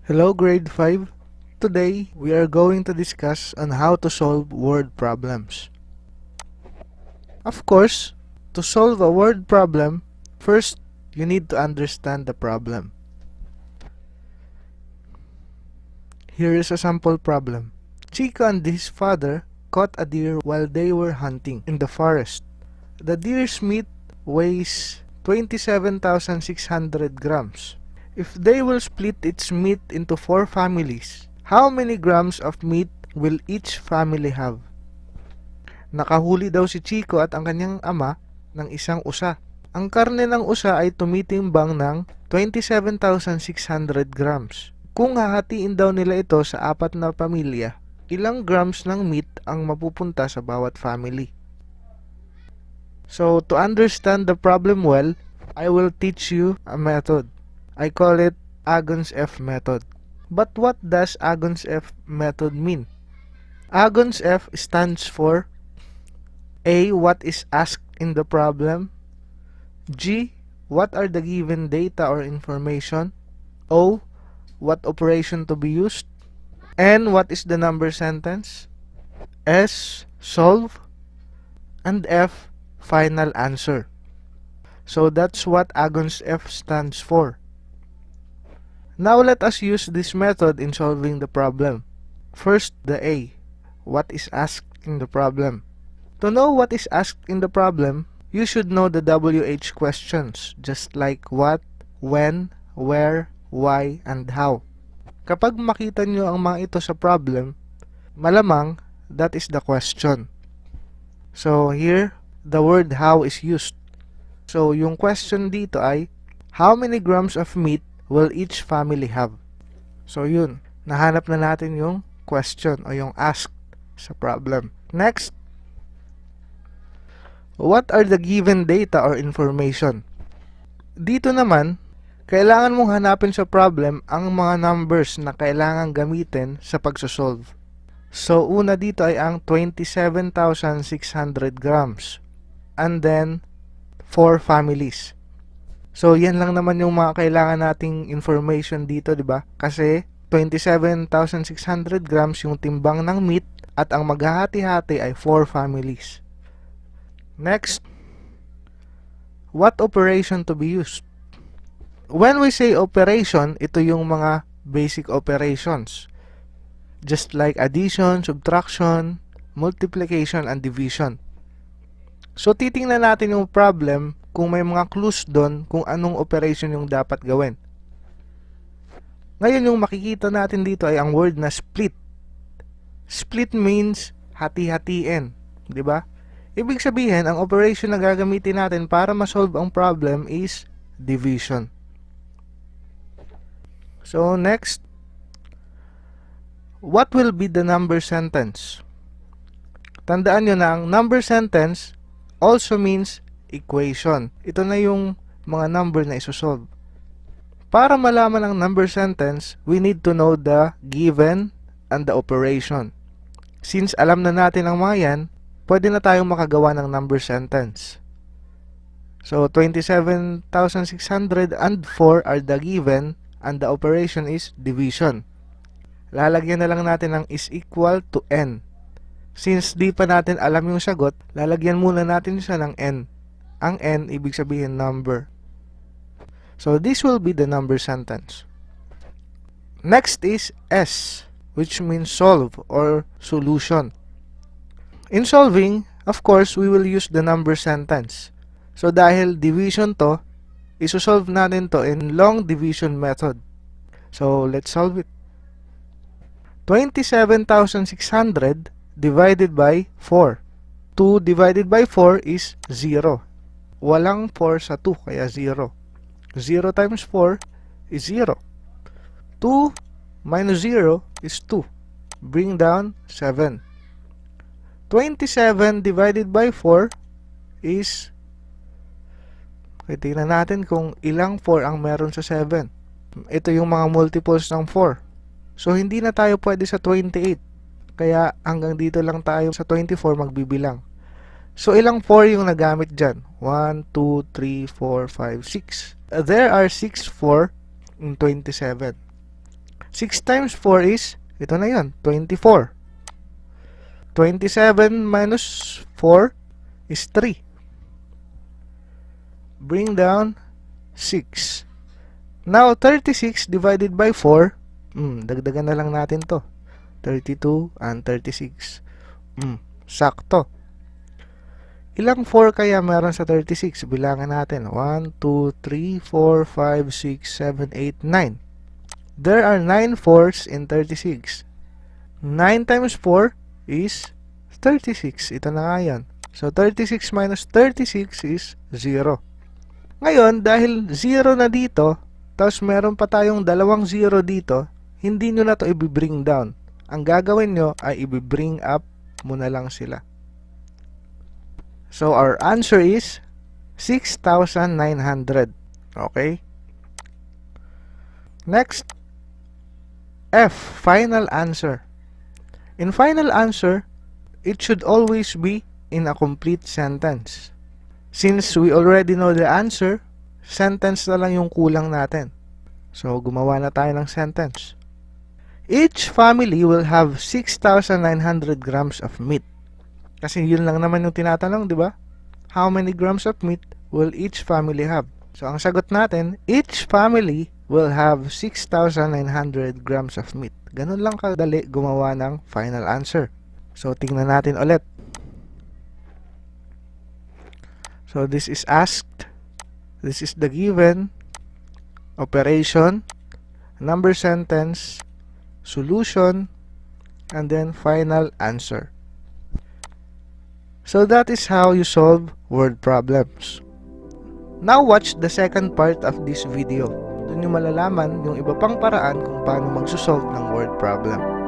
Hello grade 5. Today, we are going to discuss on how to solve word problems. Of course, to solve a word problem, first, you need to understand the problem. Here is a sample problem. Chico and his father caught a deer while they were hunting in the forest. The deer's meat weighs 27,600 grams. If they will split its meat into 4 families, how many grams of meat will each family have? Nakahuli daw si Chico at ang kanyang ama ng isang usa. Ang karne ng usa ay tumitimbang ng 27,600 grams. Kung hahatiin daw nila ito sa 4 na pamilya, ilang grams ng meat ang mapupunta sa bawat family? So, to understand the problem well, I will teach you a method. I call it AGONSF Method. But what does AGONSF Method mean? AGONSF stands for A. What is asked in the problem? G. What are the given data or information? O. What operation to be used? N. What is the number sentence? S. Solve. And F. Final answer. So that's what AGONSF stands for. Now let us use this method in solving the problem. First, the A. What is asked in the problem? To know what is asked in the problem, you should know the WH questions, just like what, when, where, why, and how. Kapag makita nyo ang mga ito sa problem, malamang that is the question. So here, the word how is used. So yung question dito ay, how many grams of meat will each family have? So yun, nahanap na natin yung question o yung asked sa problem. Next, what are the given data or information? Dito naman, kailangan mong hanapin sa problem ang mga numbers na kailangan gamitin sa pagsosolve. So una dito ay ang 27,600 grams and then 4 families. So, yan lang naman yung mga kailangan nating information dito, di ba? Kasi 27,600 grams yung timbang ng meat at ang maghahati-hati ay 4 families. Next, what operation to be used? When we say operation, ito yung mga basic operations. Just like addition, subtraction, multiplication, and division. So, titingnan natin yung problem kung may mga clues doon kung anong operation yung dapat gawin. Ngayon, yung makikita natin dito ay ang word na split. Split means hati-hatiin, di ba? Ibig sabihin, ang operation na gagamitin natin para ma-solve ang problem is division. So, next, what will be the number sentence? Tandaan nyo na ang number sentence also means equation. Ito na yung mga number na isosolve. Para malaman ang number sentence, we need to know the given and the operation. Since alam na natin ang mga yan, pwede na tayong makagawa ng number sentence. So, 27,604 are the given and the operation is division. Lalagyan na lang natin ng is equal to n. Since di pa natin alam yung sagot, lalagyan muna natin siya ng n. Ang n, ibig sabihin number. So, this will be the number sentence. Next is S, which means solve or solution. In solving, of course, we will use the number sentence. So, dahil division to, isosolve natin to in long division method. So, let's solve it. 27,600 divided by 4. 2 divided by 4 is 0. Walang 4 sa 2, kaya 0. 0 times 4 is 0. 2 minus 0 is 2. Bring down 7. 27 divided by 4 is... tingnan natin kung ilang 4 ang meron sa 7. Ito yung mga multiples ng 4. So, hindi na tayo pwede sa 28. Kaya hanggang dito lang tayo sa 24 magbibilang. So, ilang 4 yung nagamit dyan? 1, 2, 3, 4, 5, 6. There are 6 4 in 27. 6 times 4 is, ito na yun, 24. 27 minus 4 is 3. Bring down 6. Now, 36 divided by 4, dagdagan na lang natin to. 32 and 36. Sakto. Ilang 4 kaya meron sa 36? Bilangan natin. 1, 2, 3, 4, 5, 6, 7, 8, 9. There are 9 4s in 36. 9 times 4 is 36. Ito na nga yan. So, 36 minus 36 is 0. Ngayon, dahil 0 na dito, tapos meron pa tayong dalawang 0 dito, hindi nyo na to i-bring down. Ang gagawin nyo ay i-bring up mo na lang sila. So, our answer is 6,900. Okay? Next, F, final answer. In final answer, it should always be in a complete sentence. Since we already know the answer, sentence na lang yung kulang natin. So, gumawa na tayo ng sentence. Each family will have 6,900 grams of meat. Kasi yun lang naman yung tinatanong, di ba? How many grams of meat will each family have? So, ang sagot natin, each family will have 6,900 grams of meat. Ganun lang kadali gumawa ng final answer. So, tingnan natin ulit. So, this is asked. This is the given. Operation. Number sentence. Solution. And then, final answer. So, that is how you solve word problems. Now, watch the second part of this video. Doon nyo malalaman yung iba pang paraan kung paano magsusolve ng word problem.